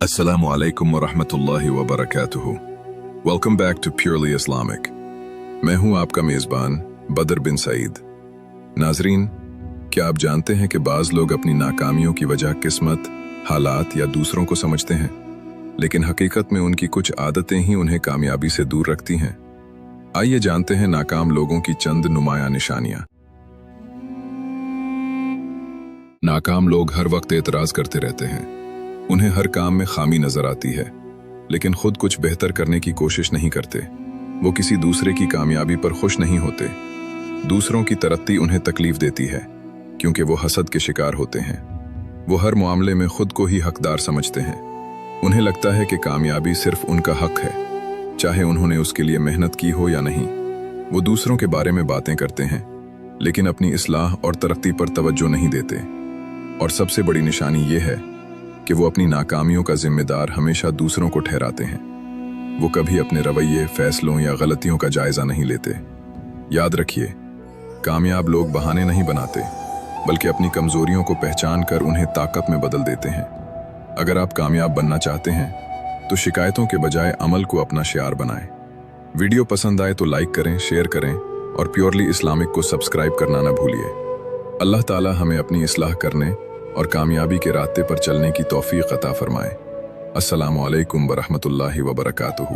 Assalamu alaikum wa rahmatullahi wa barakatuhu. Welcome back to Purely Islamic. मैं हूं आपका मेज़बान बदर बिन सईद. नाजरीन, क्या आप जानते हैं कि बाज़ लोग अपनी नाकामियों की वजह किस्मत, हालात या दूसरों को समझते हैं, लेकिन हकीकत में उनकी कुछ आदतें ही उन्हें कामयाबी से दूर रखती हैं. आइए जानते हैं नाकाम लोगों की चंद नुमायां निशानियां. नाकाम लोग हर वक्त एतराज़ करते रहते हैं. उन्हें हर काम में खामी नजर आती है, लेकिन खुद कुछ बेहतर करने की कोशिश नहीं करते. वो किसी दूसरे की कामयाबी पर खुश नहीं होते. दूसरों की तरक्की उन्हें तकलीफ देती है, क्योंकि वो हसद के शिकार होते हैं. वो हर मामले में खुद को ही हकदार समझते हैं. उन्हें लगता है कि कामयाबी सिर्फ उनका हक है, चाहे उन्होंने उसके लिए मेहनत की हो या नहीं. वो दूसरों के बारे में बातें करते हैं, लेकिन अपनी इस्लाह और तरक्की पर तवज्जो नहीं देते. और सबसे बड़ी निशानी ये है कि वो अपनी नाकामियों का जिम्मेदार हमेशा दूसरों को ठहराते हैं. वो कभी अपने रवैये, फैसलों या गलतियों का जायजा नहीं लेते. याद रखिए, कामयाब लोग बहाने नहीं बनाते, बल्कि अपनी कमजोरियों को पहचान कर उन्हें ताकत में बदल देते हैं. अगर आप कामयाब बनना चाहते हैं तो शिकायतों के बजाय अमल को अपना शियार बनाएं. वीडियो पसंद आए तो लाइक करें, शेयर करें और प्योरली इस्लामिक को सब्सक्राइब करना ना भूलिए. अल्लाह ताला हमें अपनी इस्लाह करने और कामयाबी के रास्ते पर चलने की तौफीक अता फरमाए. अस्सलामु अलैकुम व रहमतुल्लाहि व बरकातुहू.